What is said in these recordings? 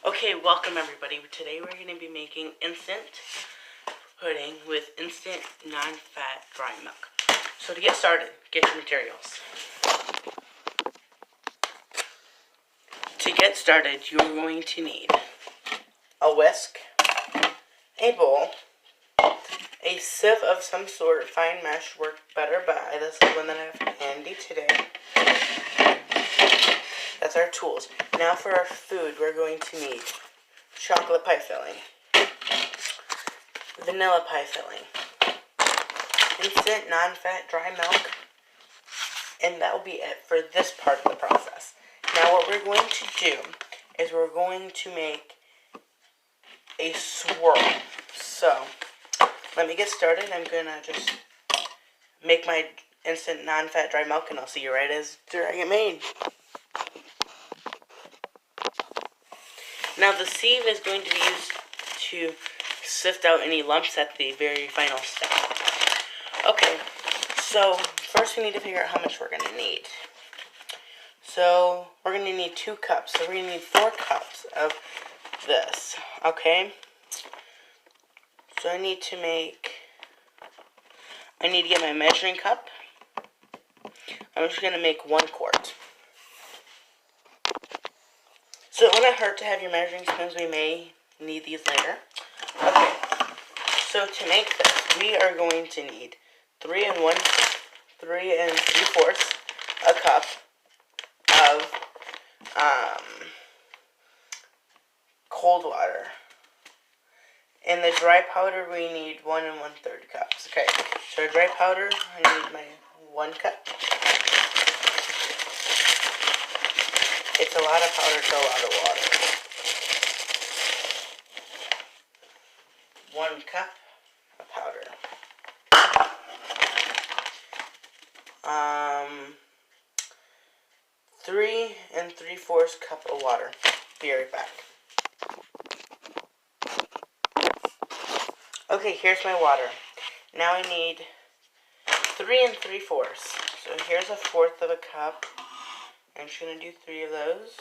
Okay, welcome everybody. Today we're going to be making instant pudding with instant non-fat dry milk. So to get started, get your materials. To get started, you're going to need a whisk, a bowl, a sieve of some sort. Fine mesh work better, but this is one that I have handy today. That's our tools. Now for our food, we're going to need chocolate pie filling, vanilla pie filling, instant non-fat dry milk, and that will be it for this part of the process. Now what we're going to do is we're going to make a swirl. So let me get started. I'm going to just make my instant non-fat dry milk, and I'll see you right as I get made. Now the sieve is going to be used to sift out any lumps at the very final step. Okay, so first we need to figure out how much we're going to need. So we're going to need 2 cups. So we're going to need 4 cups of this. Okay? So I need to get my measuring cup. I'm just going to make 1 quart. So it wouldn't hurt to have your measuring spoons. We may need these later. Okay, so to make this, we are going to need 3 3¾ cup of cold water. And the dry powder, we need 1 1/3 cups. Okay, so dry powder, I need my 1 cup. It's a lot of powder to a lot of water. 1 cup of powder. 3 3/4 cup of water. Be right back. Okay, here's my water. Now I need 3 3/4. So here's 1/4 of a cup. I'm just going to do 3 of those.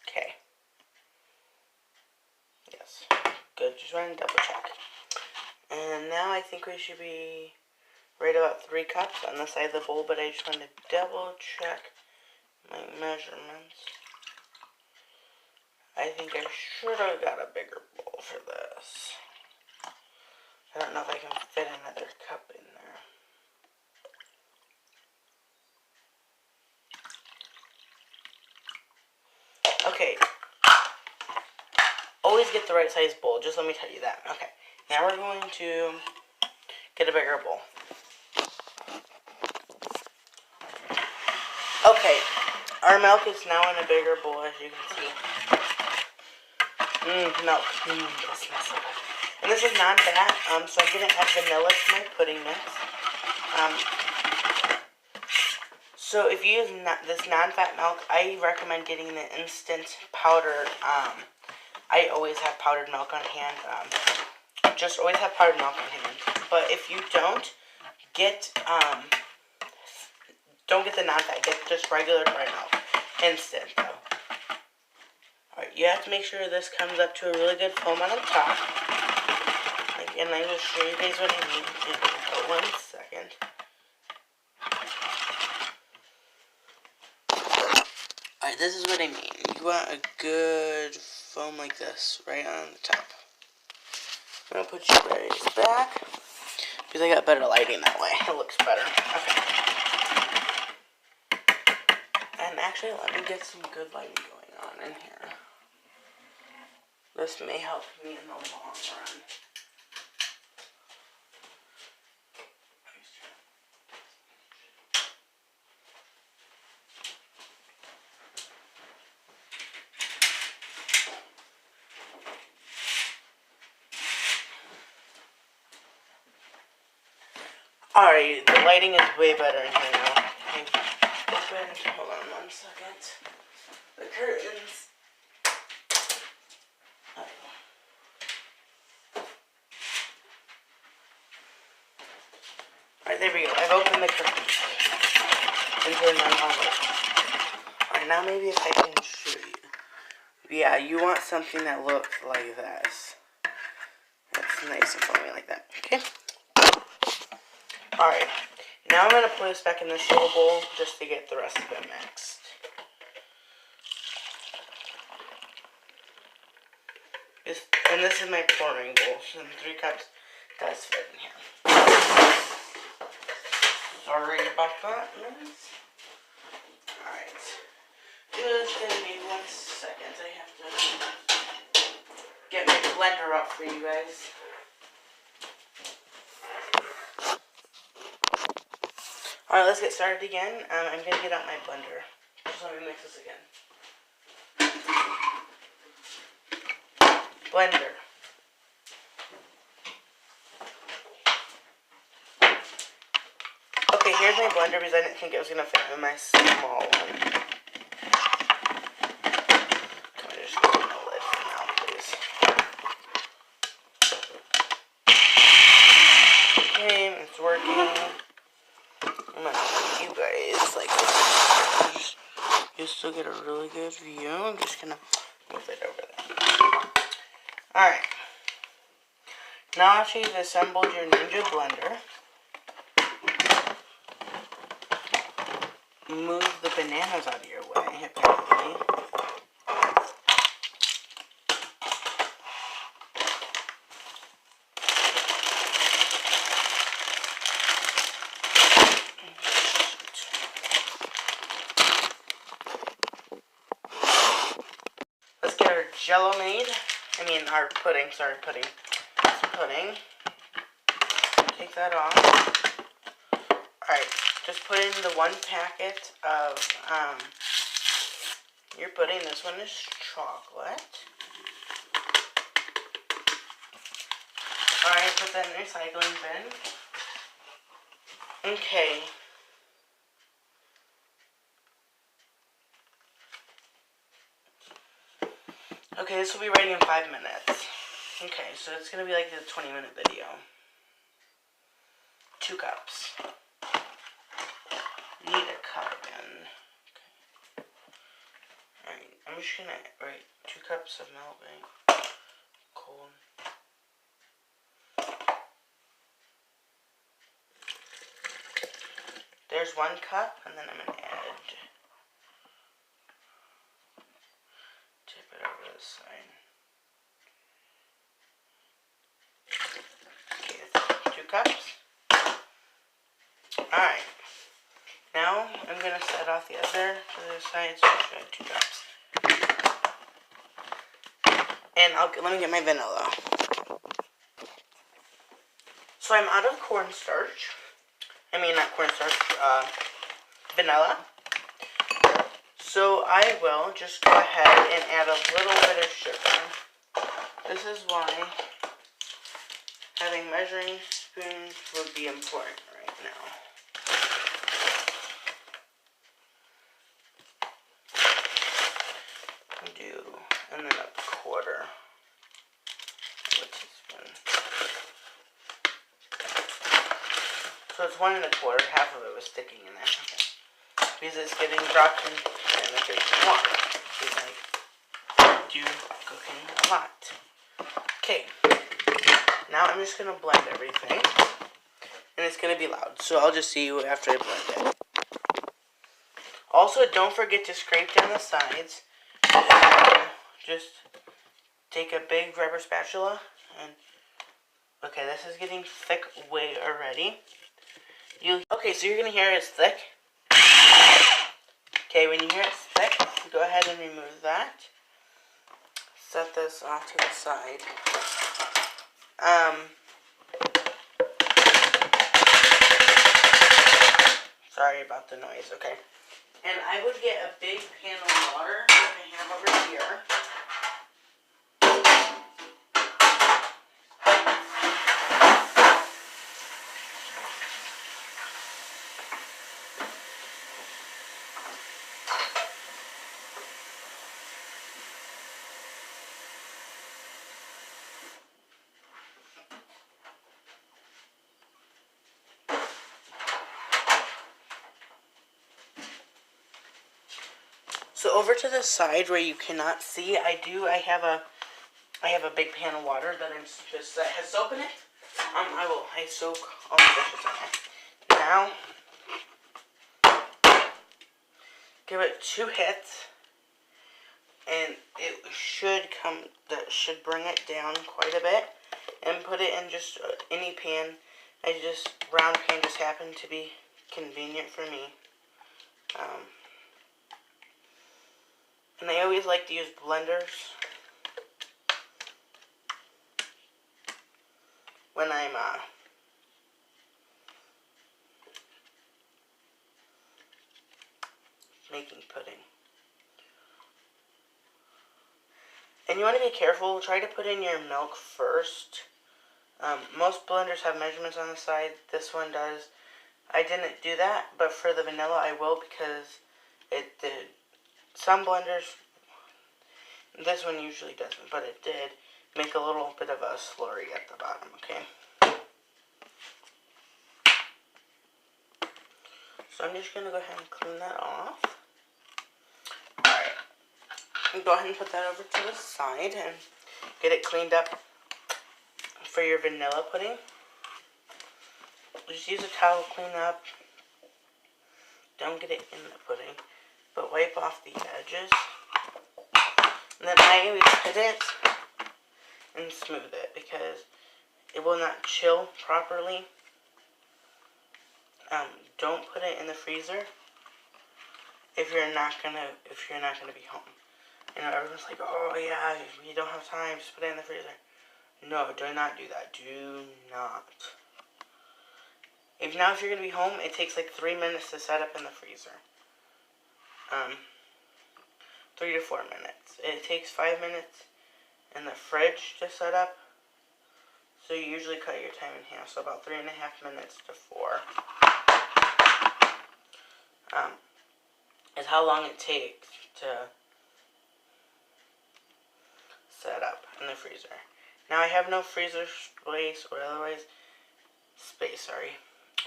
Okay. Yes. Good. Just want to double check. And now I think we should be right about 3 cups on the side of the bowl, but I just want to double check my measurements. I think I should have got a bigger bowl for this. I don't know if I can fit another cup in there. Okay. Always get the right size bowl, just let me tell you that. Okay. Now we're going to get a bigger bowl. Okay. Our milk is now in a bigger bowl, as you can see. Milk. This smells so good. And this is non-fat, so I'm going to add vanilla to my pudding mix. So if you use this non-fat milk, I recommend getting the instant powdered. I always have powdered milk on hand. Just always have powdered milk on hand. But if you don't get the non-fat. Get just regular dry milk. Instant though. Alright, you have to make sure this comes up to a really good foam on the top. And I will show you guys what I mean in 1 second. Alright, this is what I mean. You want a good foam like this, right on the top. I'm going to put you guys back, because I got better lighting that way. It looks better. Okay. And actually, let me get some good lighting going on in here. This may help me in the long run. Alright, the lighting is way better in here now. Hold on 1 second. The curtains. Alright, there we go. I've opened the curtains. And easier than omelet. Alright, now maybe if I can show you. Yeah, you want something that looks like this. That's nice and foamy like that. Okay. Alright. Now I'm going to put this back in the show bowl just to get the rest of it mixed. And this is my pouring bowl. So 3 cups does fit in here. Sorry about that. Alright. Just give me 1 second. I have to get my blender up for you guys. Alright, let's get started again. I'm going to get out my blender. Just let me mix this again. Blender. Okay, here's my blender because I didn't think it was going to fit in my small one. Can I just open the lid for now, please? Okay, it's working. I'm going to show you guys like this. You still get a really good view. I'm just going to move it over there. Alright. Now after you've assembled your Ninja blender, move the bananas out of your way, apparently. Let's get our Jello made. Our pudding. Sorry, pudding. Pudding. Take that off. Alright, just put in the 1 packet of your pudding. This one is chocolate. Alright, put that in the recycling bin. Okay. Okay, this will be ready in 5 minutes. Okay, so it's going to be like a 20-minute video. 2 cups. Need a cup again. Okay. Alright, I'm just going to write 2 cups of milk, right? Cold. There's 1 cup, and then I'm going to add. Tip it over this side. Okay, 2 cups. Alright. Now I'm going to set off the other to the side, so I 2 cups. And let me get my vanilla. So I'm out of cornstarch. Not cornstarch, vanilla. So I will just go ahead and add a little bit of sugar. This is why having measuring spoons would be important right now. And then a 1/4 of a teaspoon. So it's 1 1/4. Half of it was sticking in there. Okay. Because it's getting dropped in the drinking water. Because I do cooking a lot. Okay. Now I'm just going to blend everything. And it's going to be loud. So I'll just see you after I blend it. Also, don't forget to scrape down the sides. Just take a big rubber spatula and okay, this is getting thick way already. Okay, so you're gonna hear it's thick. Okay, when you hear it's thick, go ahead and remove that. Set this off to the side. Sorry about the noise. Okay. And I would get a big pan of water like I have over here. So over to the side where you cannot see, I have a big pan of water that that has soap in it. I soak all the dishes in it. Now give it 2 hits, and it that should bring it down quite a bit. And put it in just any pan. Round pan just happened to be convenient for me. And I always like to use blenders when I'm making pudding. And you want to be careful. Try to put in your milk first. Most blenders have measurements on the side. This one does. I didn't do that, but for the vanilla I will, because it did. Some blenders, this one usually doesn't, but it did make a little bit of a slurry at the bottom, okay? So I'm just going to go ahead and clean that off. Alright, go ahead and put that over to the side and get it cleaned up for your vanilla pudding. Just use a towel to clean up. Don't get it in the pudding, but wipe off the edges. And then I always hit it and smooth it because it will not chill properly. Don't put it in the freezer if you're not gonna be home. You know, everyone's like, oh yeah, you don't have time, just put it in the freezer. No, do not do that. Do not. If you're gonna be home, it takes like 3 minutes to set up in the freezer. 3 to 4 minutes. It takes 5 minutes in the fridge to set up. So you usually cut your time in half. So about 3.5 minutes to 4. Is how long it takes to set up in the freezer. Now I have no freezer space or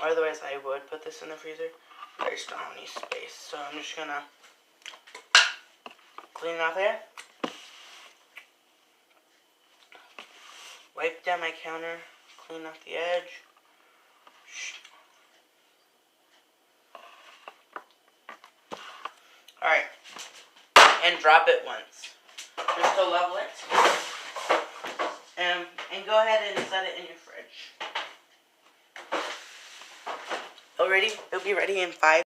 otherwise I would put this in the freezer, but I just don't have any space. So I'm just gonna clean it off there. Wipe down my counter, clean off the edge. Alright, and drop it once, just to level it, and go ahead and set it in your fridge. It'll be ready in 5